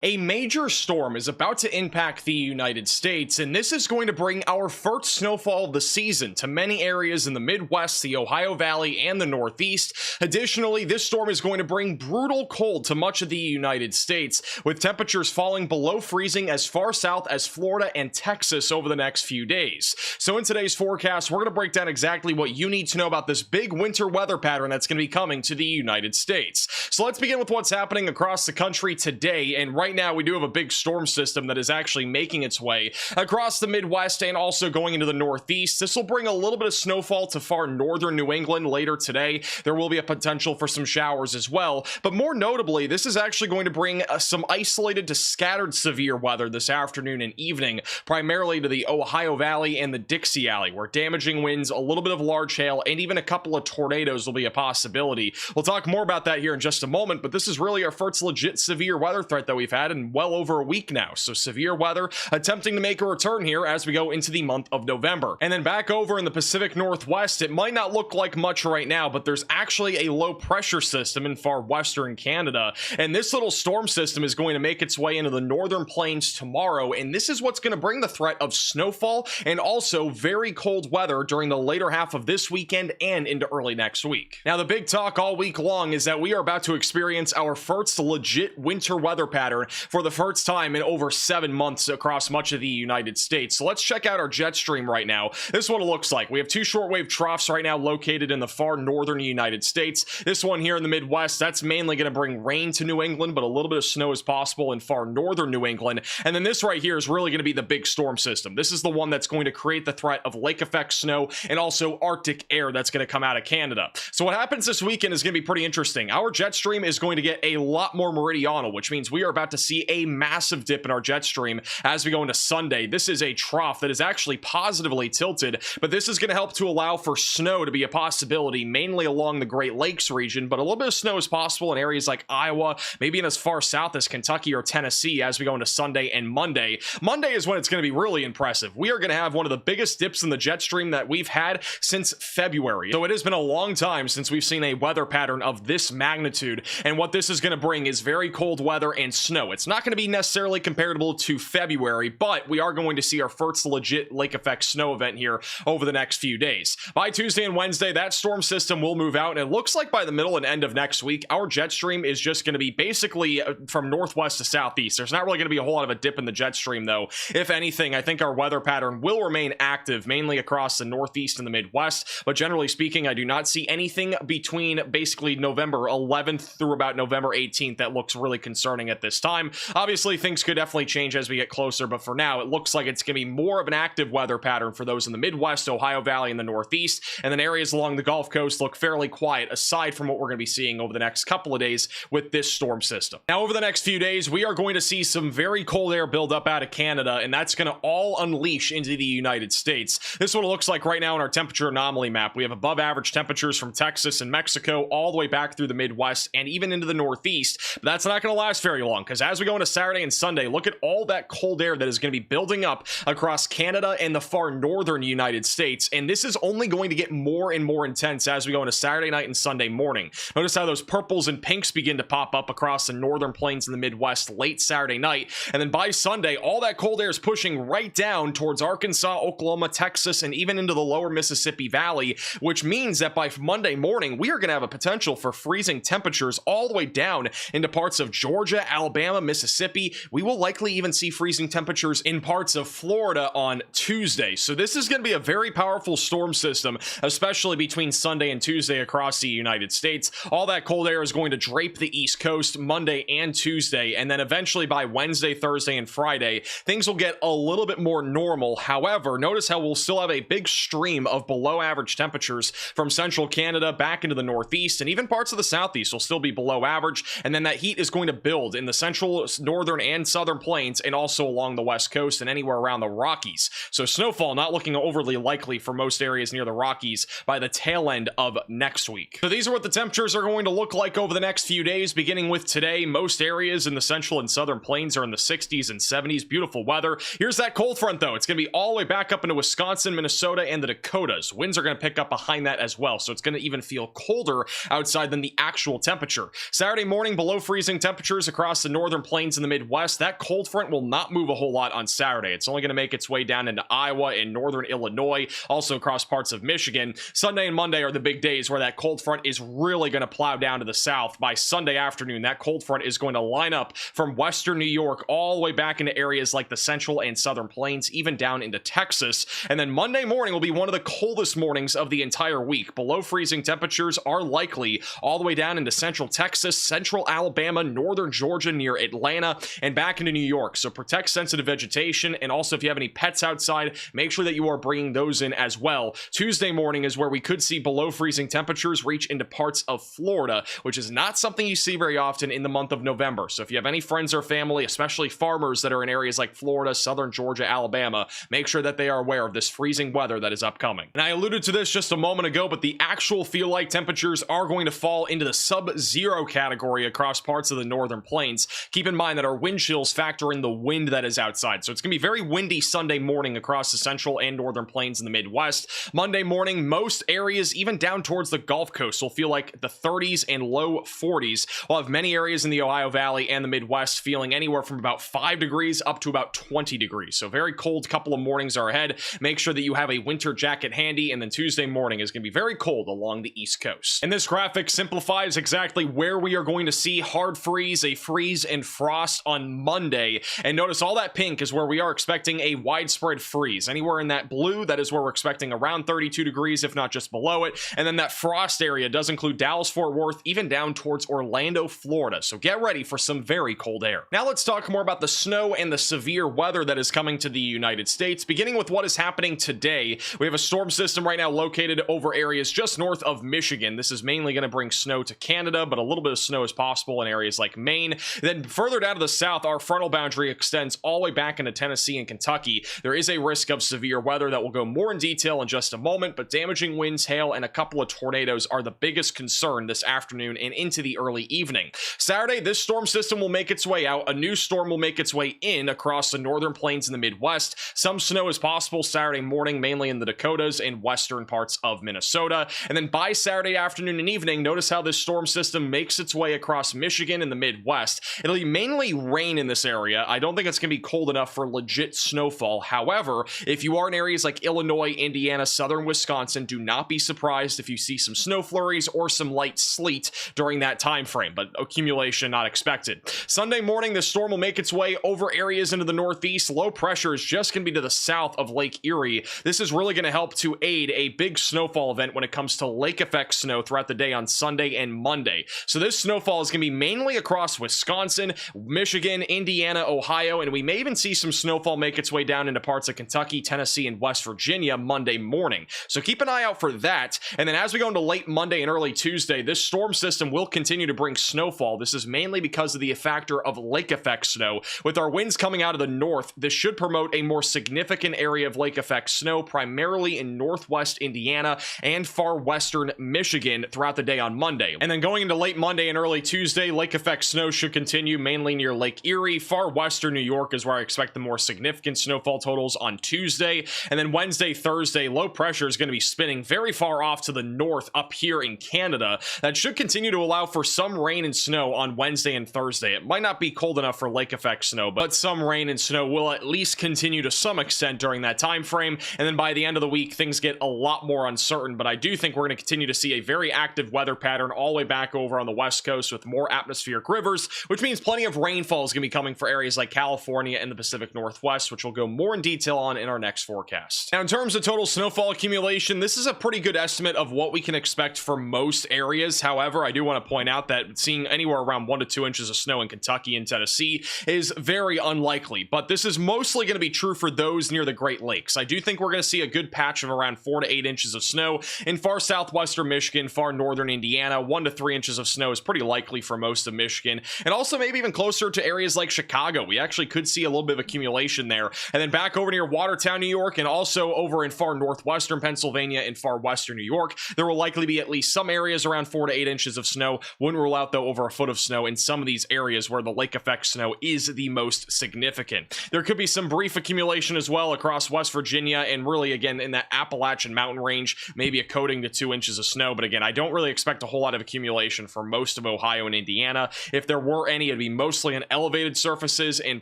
A major storm is about to impact the United States, and this is going to bring our first snowfall of the season to many areas in the Midwest, the Ohio Valley, and the Northeast. Additionally, this storm is going to bring brutal cold to much of the United States, with temperatures falling below freezing as far south as Florida and Texas over the next few days. So in today's forecast, we're going to break down exactly what you need to know about this big winter weather pattern that's going to be coming to the United States. So let's begin with what's happening across the country today, and right now we do have a big storm system that is actually making its way across the Midwest and also going into the Northeast. This will bring a little bit of snowfall to far northern New England later today. There will be a potential for some showers as well, but more notably, this is actually going to bring some isolated to scattered severe weather this afternoon and evening, primarily to the Ohio Valley and the Dixie Alley, where damaging winds, a little bit of large hail, and even a couple of tornadoes will be a possibility. We'll talk more about that here in just a moment, but this is really our first legit severe weather threat that we've had in well over a week now. So severe weather attempting to make a return here as we go into the month of November. And then back over in the Pacific Northwest, it might not look like much right now, but there's actually a low pressure system in far western Canada. And this little storm system is going to make its way into the northern plains tomorrow. And this is what's going to bring the threat of snowfall and also very cold weather during the later half of this weekend and into early next week. Now, the big talk all week long is that we are about to experience our first legit winter weather pattern for the first time in over 7 months across much of the United States. So let's check out our jet stream right now. This is what it looks like. We have two shortwave troughs right now located in the far northern United States. This one here in the Midwest, that's mainly going to bring rain to New England, but a little bit of snow is possible in far northern New England. And then this right here is really going to be the big storm system. This is the one that's going to create the threat of lake effect snow and also Arctic air that's going to come out of Canada. So what happens this weekend is going to be pretty interesting. Our jet stream is going to get a lot more meridional, which means we are about to see a massive dip in our jet stream as we go into Sunday. This is a trough that is actually positively tilted, but this is going to help to allow for snow to be a possibility, mainly along the Great Lakes region, but a little bit of snow is possible in areas like Iowa, maybe in as far south as Kentucky or Tennessee as we go into Sunday and Monday. Monday is when it's going to be really impressive. We are going to have one of the biggest dips in the jet stream that we've had since February. So it has been a long time since we've seen a weather pattern of this magnitude, and what this is going to bring is very cold weather and snow. It's not going to be necessarily comparable to February, but we are going to see our first legit lake effect snow event here over the next few days. By Tuesday and Wednesday, that storm system will move out, and it looks like by the middle and end of next week, our jet stream is just going to be basically from northwest to southeast. There's not really going to be a whole lot of a dip in the jet stream, though. If anything, I think our weather pattern will remain active, mainly across the Northeast and the Midwest, but generally speaking, I do not see anything between basically November 11th through about November 18th that looks really concerning at this time. Obviously, things could definitely change as we get closer, but for now, it looks like it's going to be more of an active weather pattern for those in the Midwest, Ohio Valley, and the Northeast, and then areas along the Gulf Coast look fairly quiet aside from what we're going to be seeing over the next couple of days with this storm system. Now, over the next few days, we are going to see some very cold air build up out of Canada, and that's going to all unleash into the United States. This is what it looks like right now on our temperature anomaly map. We have above average temperatures from Texas and Mexico all the way back through the Midwest and even into the Northeast, but that's not going to last very long, because as we go into Saturday and Sunday, look at all that cold air that is going to be building up across Canada and the far northern United States, and this is only going to get more and more intense as we go into Saturday night and Sunday morning. Notice how those purples and pinks begin to pop up across the northern plains in the Midwest late Saturday night, and then by Sunday, all that cold air is pushing right down towards Arkansas, Oklahoma, Texas, and even into the lower Mississippi Valley, which means that by Monday morning, we are going to have a potential for freezing temperatures all the way down into parts of Georgia, Alabama, Mississippi. We will likely even see freezing temperatures in parts of Florida on Tuesday. So this is going to be a very powerful storm system, especially between Sunday and Tuesday across the United States. All that cold air is going to drape the East Coast Monday and Tuesday, and then eventually by Wednesday, Thursday, and Friday, things will get a little bit more normal. However, notice how we'll still have a big stream of below average temperatures from central Canada back into the Northeast, and even parts of the Southeast will still be below average, and then that heat is going to build in the central, northern, and southern plains, and also along the West Coast and anywhere around the Rockies. So snowfall not looking overly likely for most areas near the Rockies by the tail end of next week. So these are what the temperatures are going to look like over the next few days, beginning with today. Most areas in the central and southern plains are in the 60s and 70s. Beautiful weather. Here's that cold front, though. It's going to be all the way back up into Wisconsin, Minnesota, and the Dakotas. Winds are going to pick up behind that as well, so it's going to even feel colder outside than the actual temperature. Saturday morning, below freezing temperatures across the northern northern plains in the Midwest, that cold front will not move a whole lot on Saturday. It's only going to make its way down into Iowa and northern Illinois, also across parts of Michigan. Sunday and Monday are the big days where that cold front is really going to plow down to the south. By Sunday afternoon, that cold front is going to line up from western New York all the way back into areas like the central and southern plains, even down into Texas. And then Monday morning will be one of the coldest mornings of the entire week. Below freezing temperatures are likely all the way down into central Texas, central Alabama, northern Georgia near Atlanta, and back into New York. So protect sensitive vegetation, and also if you have any pets outside, make sure that you are bringing those in as well. Tuesday morning is where we could see below freezing temperatures reach into parts of Florida, which is not something you see very often in the month of November. So if you have any friends or family, especially farmers that are in areas like Florida, southern Georgia, Alabama, make sure that they are aware of this freezing weather that is upcoming. And I alluded to this just a moment ago, but the actual feel-like temperatures are going to fall into the sub-zero category across parts of the northern plains. Keep in mind that our wind chills factor in the wind that is outside. So it's going to be very windy Sunday morning across the central and northern plains in the Midwest. Monday morning, most areas, even down towards the Gulf Coast, will feel like the 30s and low 40s. We'll have many areas in the Ohio Valley and the Midwest feeling anywhere from about 5 degrees up to about 20 degrees. So very cold couple of mornings are ahead. Make sure that you have a winter jacket handy, and then Tuesday morning is going to be very cold along the East Coast. And this graphic simplifies exactly where we are going to see hard freeze, a freeze and frost on Monday. And notice all that pink is where we are expecting a widespread freeze. Anywhere in that blue, that is where we're expecting around 32 degrees, if not just below it. And then that frost area does include Dallas, Fort Worth, even down towards Orlando, Florida. So get ready for some very cold air. Now let's talk more about the snow and the severe weather that is coming to the United States, beginning with what is happening today. We have a storm system right now located over areas just north of Michigan. This is mainly going to bring snow to Canada, but a little bit of snow is possible in areas like Maine. Then further down to the south, our frontal boundary extends all the way back into Tennessee and Kentucky. There is a risk of severe weather that will go more in detail in just a moment, but damaging winds, hail, and a couple of tornadoes are the biggest concern this afternoon and into the early evening. Saturday, this storm system will make its way out. A new storm will make its way in across the northern plains in the Midwest. Some snow is possible Saturday morning, mainly in the Dakotas and western parts of Minnesota. And then by Saturday afternoon and evening, notice how this storm system makes its way across Michigan and the Midwest. It'll be mainly rain in this area. I don't think it's going to be cold enough for legit snowfall. However, if you are in areas like Illinois, Indiana, southern Wisconsin, do not be surprised if you see some snow flurries or some light sleet during that time frame, but accumulation not expected. Sunday morning, the storm will make its way over areas into the northeast. Low pressure is just going to be to the south of Lake Erie. This is really going to help to aid a big snowfall event when it comes to lake effect snow throughout the day on Sunday and Monday. So this snowfall is going to be mainly across Wisconsin, Michigan, Indiana, Ohio, and we may even see some snowfall make its way down into parts of Kentucky, Tennessee, and West Virginia Monday morning. So keep an eye out for that. And then as we go into late Monday and early Tuesday, this storm system will continue to bring snowfall. This is mainly because of the factor of lake effect snow. With our winds coming out of the north, this should promote a more significant area of lake effect snow, primarily in northwest Indiana and far western Michigan throughout the day on Monday. And then going into late Monday and early Tuesday, lake effect snow should continue mainly near Lake Erie. Far western New York is where I expect the more significant snowfall totals on Tuesday. And then Wednesday, Thursday, low pressure is going to be spinning very far off to the north up here in Canada. That should continue to allow for some rain and snow on Wednesday and Thursday. It might not be cold enough for lake effect snow, but some rain and snow will at least continue to some extent during that time frame. And then by the end of the week, things get a lot more uncertain, but I do think we're going to continue to see a very active weather pattern all the way back over on the West Coast with more atmospheric rivers, which means plenty of rainfall is going to be coming for areas like California and the Pacific Northwest, which we'll go more in detail on in our next forecast. Now, in terms of total snowfall accumulation, this is a pretty good estimate of what we can expect for most areas. However, I do want to point out that seeing anywhere around 1 to 2 inches of snow in Kentucky and Tennessee is very unlikely, but this is mostly going to be true for those near the Great Lakes. I do think we're going to see a good patch of around 4 to 8 inches of snow in far southwestern Michigan, far northern Indiana. 1 to 3 inches of snow is pretty likely for most of Michigan, and also maybe even closer to areas like Chicago. We actually could see a little bit of accumulation there. And then back over near Watertown, New York, and also over in far northwestern Pennsylvania and far western New York, there will likely be at least some areas around 4 to 8 inches of snow. Wouldn't rule out, though, over a foot of snow in some of these areas where the lake effect snow is the most significant. There could be some brief accumulation as well across West Virginia and really, again, in that Appalachian mountain range, maybe a coating to 2 inches of snow. But again, I don't really expect a whole lot of accumulation for most of Ohio and Indiana. If there were any, to be mostly on elevated surfaces and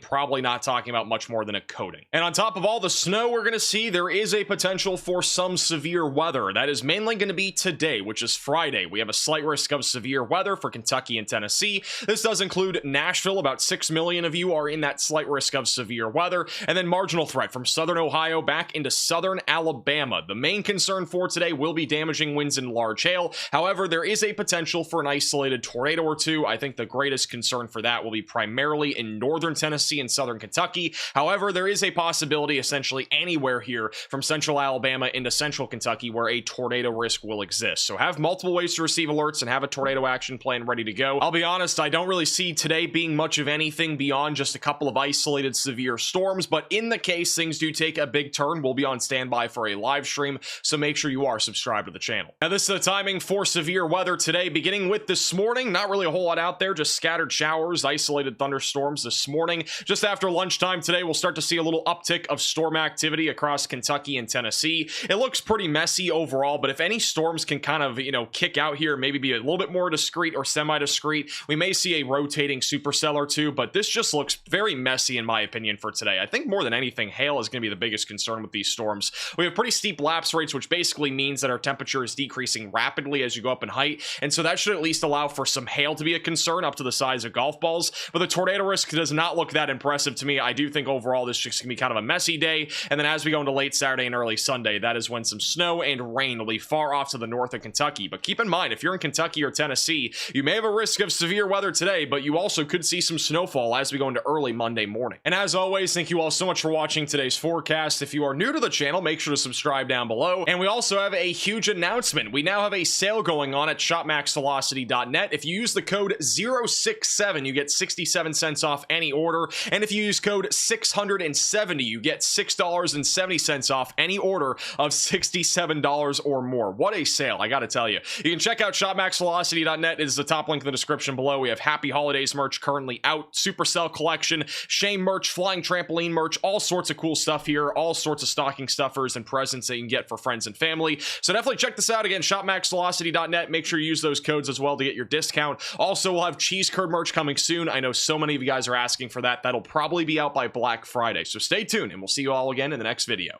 probably not talking about much more than a coating. And on top of all the snow we're going to see, there is a potential for some severe weather. That is mainly going to be today, which is Friday. We have a slight risk of severe weather for Kentucky and Tennessee. This does include Nashville. About 6 million of you are in that slight risk of severe weather. And then marginal threat from southern Ohio back into southern Alabama. The main concern for today will be damaging winds and large hail. However, there is a potential for an isolated tornado or two. I think the greatest concern for that will be primarily in northern Tennessee and southern Kentucky. However, there is a possibility essentially anywhere here from central Alabama into central Kentucky where a tornado risk will exist. So have multiple ways to receive alerts and have a tornado action plan ready to go. I'll be honest, I don't really see today being much of anything beyond just a couple of isolated severe storms, but in the case things do take a big turn, we'll be on standby for a live stream, so make sure you are subscribed to the channel. Now this is the timing for severe weather today, beginning with this morning. Not really a whole lot out there, just scattered showers, isolated thunderstorms this morning. Just after lunchtime today, we'll start to see a little uptick of storm activity across Kentucky and Tennessee. It looks pretty messy overall, but if any storms can kind of, kick out here, maybe be a little bit more discreet or semi-discreet, we may see a rotating supercell or two, but this just looks very messy in my opinion for today. I think more than anything, hail is going to be the biggest concern with these storms. We have pretty steep lapse rates, which basically means that our temperature is decreasing rapidly as you go up in height, and so that should at least allow for some hail to be a concern up to the size of golf balls, but the tornado risk does not look that impressive to me. I do think overall this is just going to be kind of a messy day, and then as we go into late Saturday and early Sunday, that is when some snow and rain will be far off to the north of Kentucky. But keep in mind, if you're in Kentucky or Tennessee, you may have a risk of severe weather today, but you also could see some snowfall as we go into early Monday morning. And as always, thank you all so much for watching today's forecast. If you are new to the channel, make sure to subscribe down below. And we also have a huge announcement. We now have a sale going on at shopmaxvelocity.net. If you use the code 067, you get 67 cents off any order. And if you use code 670, you get $6.70 off any order of $67 or more. What a sale, I gotta tell you. You can check out shopmaxvelocity.net. It is the top link in the description below. We have Happy Holidays merch currently out, Supercell collection, Shame merch, flying trampoline merch, all sorts of cool stuff here, all sorts of stocking stuffers and presents that you can get for friends and family. So definitely check this out. Again, shopmaxvelocity.net. Make sure you use those codes as well to get your discount. Also, we'll have cheese curd merch coming soon. I know so many of you guys are asking for that. That'll probably be out by Black Friday. So stay tuned and we'll see you all again in the next video.